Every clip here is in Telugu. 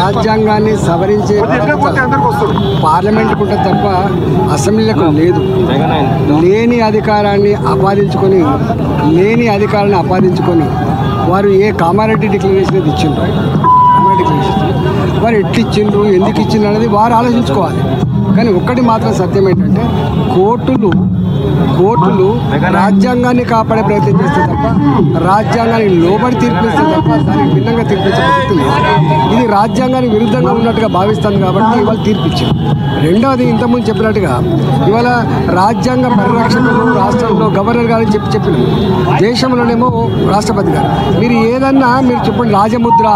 రాజ్యాంగాన్ని సవరించే పార్లమెంట్ కూడా తప్ప అసెంబ్లీలకు లేదు. లేని అధికారాన్ని ఆపాదించుకొని వారు ఏ కామారెడ్డి డిక్లరేషన్ ఇచ్చిండ్రు, వారు ఎట్లు ఇచ్చిండ్రు, ఎందుకు ఇచ్చిండ్రు అనేది వారు ఆలోచించుకోవాలి. కానీ ఒక్కటి మాత్రం సత్యం ఏంటంటే కోర్టులు రాజ్యాంగాన్ని కాపాడే ప్రయత్నం చేస్తే తప్ప రాజ్యాంగాన్ని లోబడి తీర్పిస్తే తప్ప దానికి భిన్నంగా తీర్పించే ప్రసక్తి లేదు. ఇది రాజ్యాంగానికి విరుద్ధంగా ఉన్నట్టుగా భావిస్తుంది కాబట్టి ఇవాళ తీర్పిచ్చింది. రెండవది, ఇంతకుముందు చెప్పినట్టుగా ఇవాళ రాజ్యాంగ పరిరక్షకులు రాష్ట్రంలో గవర్నర్ గారు చెప్పిన దేశంలోనేమో రాష్ట్రపతి గారు. మీరు ఏదన్నా మీరు చెప్పండి, రాజముద్ర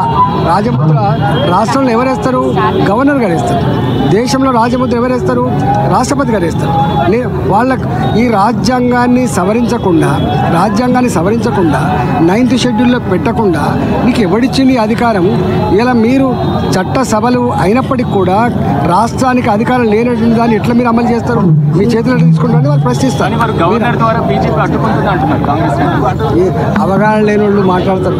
రాష్ట్రంలో ఎవరేస్తారు? గవర్నర్ గారు వేస్తారు. దేశంలో రాజముద్ర ఎవరేస్తారు? రాష్ట్రపతి గారు వేస్తారు. వాళ్ళకు ఈ రాజ్యాంగాన్ని సవరించకుండా 9th షెడ్యూల్లో పెట్టకుండా మీకు ఎవడిచ్చింది అధికారం? ఇలా మీరు చట్ట సభలు అయినప్పటికీ కూడా రాష్ట్రానికి అధికారం లేనటువంటి దాన్ని ఎట్లా మీరు అమలు చేస్తారు? మీ చేతులు తీసుకుంటారని వాళ్ళు ప్రశ్నిస్తారు. అవగాహన లేని వాళ్ళు మాట్లాడతారు.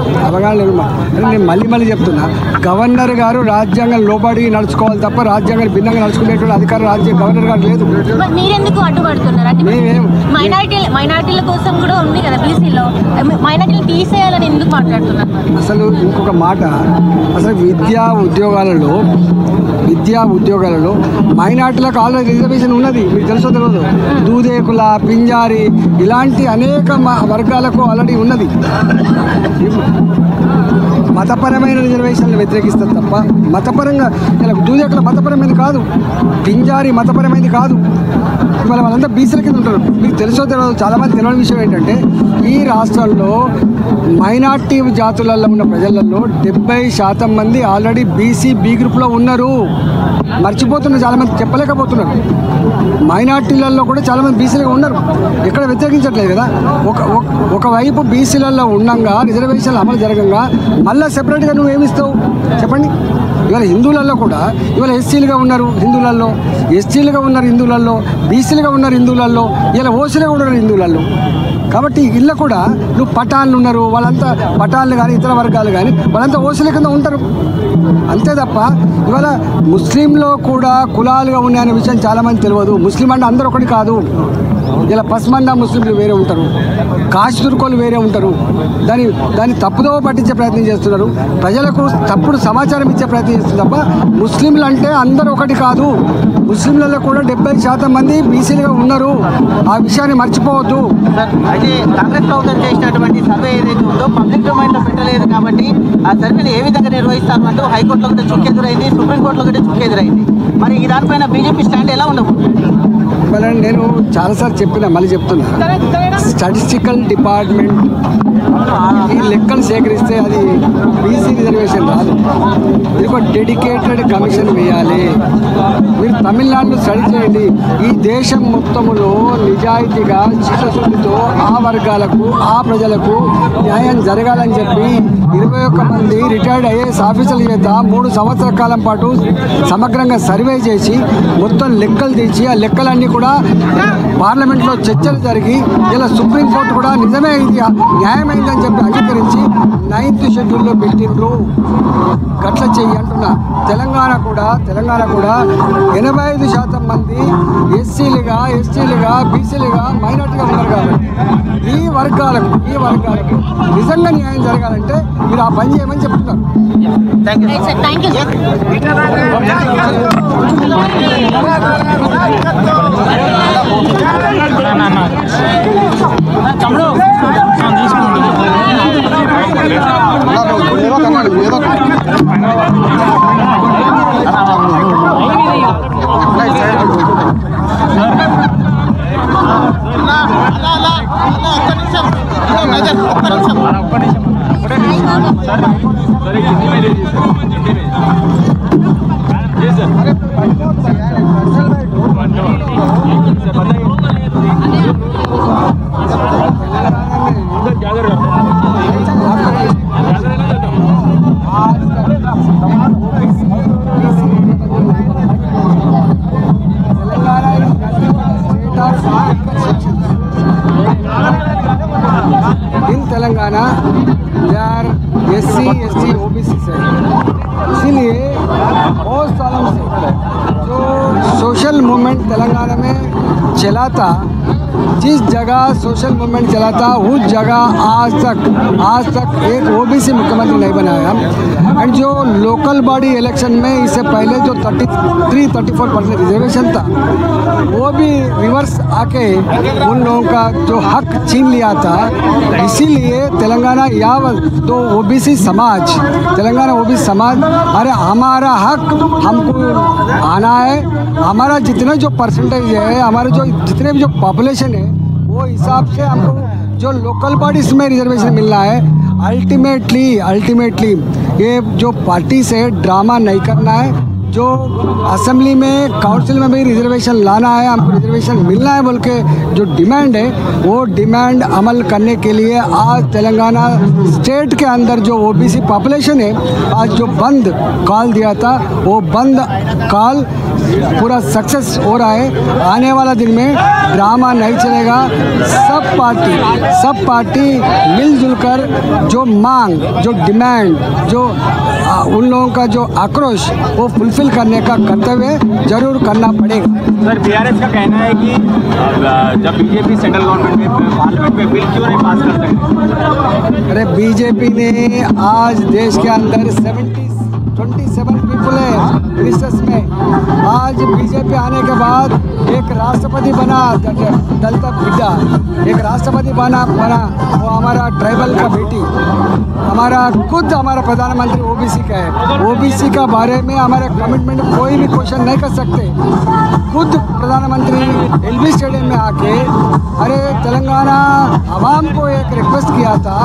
నేను మళ్ళీ చెప్తున్నా, గవర్నర్ గారు రాజ్యాంగం లోబడి నడుచుకోవాలి తప్ప రాజ్యాంగాన్ని భిన్నంగా నడుచుకునేటువంటి అధికారం గవర్నర్ గారు లేదు. మీరెందుకు అడ్డుపడుతున్నారు? మైనారిటీల కోసం కూడా ఉంది కదా, బీసీలో మైనారిటీలు తీసేయాలని ఎందుకు మాట్లాడుతున్నారు? అసలు ఇంకొక మాట, అసలు విద్యా ఉద్యోగాలలో మైనార్టీలకు ఆల్రెడీ రిజర్వేషన్ ఉన్నది. మీకు తెలుసో తెలియదు. దూదేకుల, పింజారి ఇలాంటి అనేక వర్గాలకు ఆల్రెడీ ఉన్నది. మతపరమైన రిజర్వేషన్లు వ్యతిరేకిస్తారు తప్ప మతపరంగా దూదేకుల మతపరమైనది కాదు, పింజారి మతపరమైనది కాదు. ఇవాళ వాళ్ళంతా బీసీల కింద ఉంటారు. మీకు తెలుసో తెలియదు, చాలామంది తెలియని విషయం ఏంటంటే ఈ రాష్ట్రంలో మైనార్టీ జాతులలో ఉన్న ప్రజలలో 70% మంది ఆల్రెడీ బీసీ బి గ్రూప్లో ఉన్నారు. మర్చిపోతున్నారు, చాలామంది చెప్పలేకపోతున్నారు. మైనార్టీలలో కూడా చాలామంది బీసీలుగా ఉన్నారు. ఎక్కడ వ్యతిరేకించట్లేదు కదా. ఒకవైపు బీసీలలో ఉండగా రిజర్వేషన్లు అమలు జరగంగా మళ్ళీ సెపరేట్గా నువ్వు ఏమిస్తావు చెప్పండి? ఇవాళ హిందువులలో కూడా ఇవాళ ఎస్సీలుగా ఉన్నారు, ఎస్టీలుగా ఉన్నారు హిందువులలో, బీసీలుగా ఉన్నారు హిందువులలో, ఇలా ఓసీలుగా ఉన్నారు హిందువులలో. కాబట్టి ఇళ్ళ కూడా నువ్వు పఠాన్లు ఉన్నారు, వాళ్ళంతా పఠాన్లు కానీ ఇతర వర్గాలు కానీ వాళ్ళంతా ఓసీల కింద ఉంటారు. అంతే తప్ప ఇవాళ ముస్లింలో కూడా కులాలుగా ఉన్నాయనే విషయం చాలామంది తెలియదు. ముస్లిం అంటే అందరూ ఒకటి కాదు. ఇలా పస్మండా ముస్లింలు వేరే ఉంటారు, కాశీ తుర్కోలు వేరే ఉంటారు. దాన్ని తప్పుదో పట్టించే ప్రయత్నం చేస్తున్నారు. ప్రజలకు తప్పుడు సమాచారం ఇచ్చే ప్రయత్నం చేస్తున్నారు తప్ప ముస్లింలు అంటే అందరూ ఒకటి కాదు. ముస్లింలలో కూడా 70% మంది బీసీలుగా ఉన్నారు. ఆ విషయాన్ని మర్చిపోవద్దు. అయితే కాంగ్రెస్ ప్రభుత్వం చేసినటువంటి సర్వే ఏదైతే ఉందో పబ్లిక్ డొమైన్లో పెట్టలేదు కాబట్టి ఆ సర్వేని ఏ విధంగా నిర్వహిస్తారు అంటూ హైకోర్టులో కూడా చుక్కెదురైంది, సుప్రీంకోర్టులో కూడా చుక్కెదురైంది. మరి ఈ దానిపైన బీజేపీ స్టాండ్ ఎలా ఉండబోతుంది? నేను చాలాసార్లు చెప్పినా, మళ్ళీ చెప్తున్నా, స్టాటిస్టికల్ డిపార్ట్మెంట్ ఈ లెక్కలు సేకరిస్తే అది బీసీ రిజర్వేషన్ రాదు. ఇది ఒక డెడికేటెడ్ కమిషన్ వేయాలి. మీరు తమిళనాడులో స్టడీ చేయండి. ఈ దేశం మొత్తములో నిజాయితీగా చిత్తశుద్ధితో ఆ వర్గాలకు, ఆ ప్రజలకు న్యాయం జరగాలని చెప్పి 21 మంది రిటైర్డ్ ఐఏఎస్ ఆఫీసర్ల చేత 3 సంవత్సరాల కాలం పాటు సమగ్రంగా సర్వే చేసి మొత్తం లెక్కలు తీసి ఆ లెక్కలన్నీ కూడా పార్లమెంట్లో చర్చలు జరిగి ఇలా సుప్రీంకోర్టు కూడా నిజమే ఇది న్యాయమైందని చెప్పి అంగీకరించి 9th షెడ్యూల్లో పెట్టిండ్రు. గట్ల చెయ్యి అంటున్నా. తెలంగాణ కూడా 85% మంది ఎస్సీలుగా, ఎస్టీలుగా, బీసీలుగా, మైనార్టీగా ఉన్నారు. కాబట్టి ఈ వర్గాలకు నిజంగా న్యాయం జరగాలంటే మీరు ఆ పని చేయమని చెప్తున్నారు. Sir in Telangana they are SC ST OBC से, इसीलिए बहुत सालों से जो सोशल मूवमेंट तेलंगाना में चला था, जिस जगह सोशल मूवमेंट चला था उस जगह आज तक एक OBC मुख्यमंत्री नहीं बनाया। एंड जो लोकल बॉडी इलेक्शन में इससे पहले जो 33-34% रिजर्वेशन था वो भी रिवर्स आके उन लोगों का जो हक छीन लिया था। इसीलिए तेलंगाना यावत तो OBC समाज, तेलंगाना OBC समाज, अरे हमारा हक हमको आना है, हमारा जितना जो परसेंटेज है, हमारे जो जितने भी जो पॉपुलेशन है वो हिसाब से हमको जो लोकल बॉडीज में रिजर्वेशन मिलना है। अल्टीमेटली ये जो पार्टी से ड्रामा नहीं करना है, जो असेंबली में काउंसिल में भी रिजर्वेशन लाना है, हमको रिजर्वेशन मिलना है बोल के जो डिमांड है वो डिमांड अमल करने के लिए आज तेलंगाना स्टेट के अंदर जो OBC पॉपुलेशन है आज जो बंद कॉल दिया था वो बंद कॉल पूरा सक्सेस हो रहा है। आने वाला दिन में ड्रामा नहीं चलेगा। सब पार्टी मिलजुल कर जो मांग, जो डिमांड, जो उन लोगों का जो आक्रोश वो फुलफिल करने का कर्तव्य जरूर करना पड़ेगा। सर, BRS का कहना है कि जब बीजेपी सेंट्रल गवर्नमेंट में पार्लियामेंट में बिल क्यों नहीं पास कर सकते? अरे बीजेपी ने आज देश के अंदर 27 पीपल है मिनिस्टर्स में। आज बीजेपी आने के बाद एक राष्ट्रपति बना दलित बिड्डा, एक राष्ट्रपति बना वो हमारा ट्राइबल का बेटी, हमारा प्रधानमंत्री OBC का है। OBC का बारे में हमारे कमिटमेंट कोई भी क्वेश्चन नहीं कर सकते। खुद प्रधानमंत्री LB स्टेडियम में आके अरे तेलंगाना आवाम को एक रिक्वेस्ट किया था,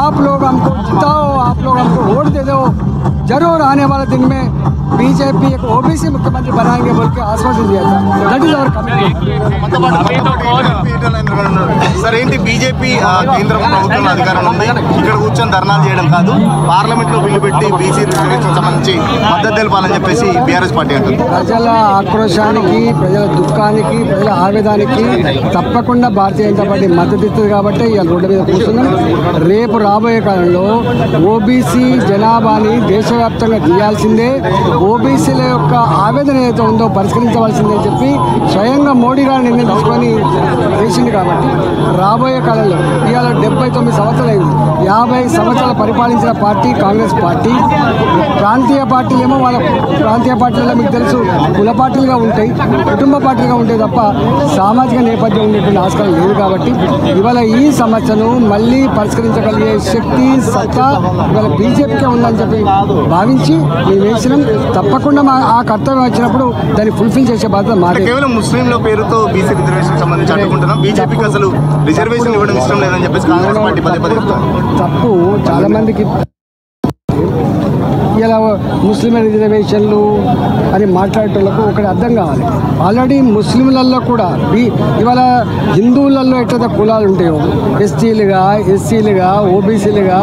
आप लोग हमको जिताओ, आप लोग हमको वोट दे दो, जरूर आने वाले दिन में बीजेपी एक OBC मुख्यमंत्री बनाएंगे बोल के आश्वासन दिया था। That is our commitment. Sir ఏంటి బీజేపీ కేంద్ర ప్రభుత్వం అధికారంలో ఉంది, ఇక్కడ కూర్చొని ధర్నాలు చేయడం కాదు, పార్లమెంట్లో బిల్లు పెట్టి BC రిజర్వేషన్ సంబంధించి మద్దతు తెలపాలని చెప్పేసి BRS పార్టీ అంటుంది. ప్రజల ఆక్రోశానికి, ప్రజల దుఃఖానికి, ప్రజల ఆవేదానికి తప్పకుండా భారతీయ జనతా పార్టీ మద్దతు ఇస్తుంది కాబట్టి ఇవాళ రోడ్డు మీద కూర్చున్నాం. రేపు రాబోయే కాలంలో OBC జనాభాని దేశవ్యాప్తంగా తీయాల్సిందే, OBCల యొక్క ఆవేదన ఏదైతే ఉందో పరిష్కరించవలసిందే చెప్పి స్వయంగా మోడీ గారు నిర్ణయం తీసుకొని చేసింది. కాబట్టి రాబోయే కాలంలో ఇవాళ 79 సంవత్సరాలు అయింది, 50 సంవత్సరాలు పరిపాలించిన పార్టీ కాంగ్రెస్ పార్టీ. ప్రాంతీయ పార్టీలు ఏమో వాళ్ళ ప్రాంతీయ పార్టీలలో మీకు తెలుసు కుల పార్టీలుగా ఉంటాయి, కుటుంబ పార్టీలుగా ఉంటాయి తప్ప సామాజిక నేపథ్యం ఉండేటువంటి ఆస్కారం లేదు. కాబట్టి ఇవాళ ఈ సమస్యను మళ్ళీ పరిష్కరించగలిగే శక్తి, సత్తా ఇవాళ బీజేపీకే ఉందని చెప్పి భావించి మేము వేసినాం. తప్పకుండా ఆ కర్తవ్యం వచ్చినప్పుడు దాన్ని ఫుల్ఫిల్ చేసే బాధ్యత మాదే. కేవలం ముస్లింల పేరుతో BC రిజర్వేషన్ సంబంధించి అడ్డుకుంటున్నాం, బీజేపీకి అసలు రిజర్వేషన్ ఇవ్వడం ఇష్టం లేదని చెప్పేసి కాంగ్రెస్ పార్టీ పదే తప్పు. చాలా మందికి ఇలా ముస్లిం రిజర్వేషన్లు అని మాట్లాడేటోళ్ళకు ఒకటి అర్థం కావాలి. ఆల్రెడీ ముస్లింలలో కూడా ఇవాళ హిందువులలో ఎట్లయితే కులాలు ఉంటాయో STలుగా, SCలుగా, OBCలుగా,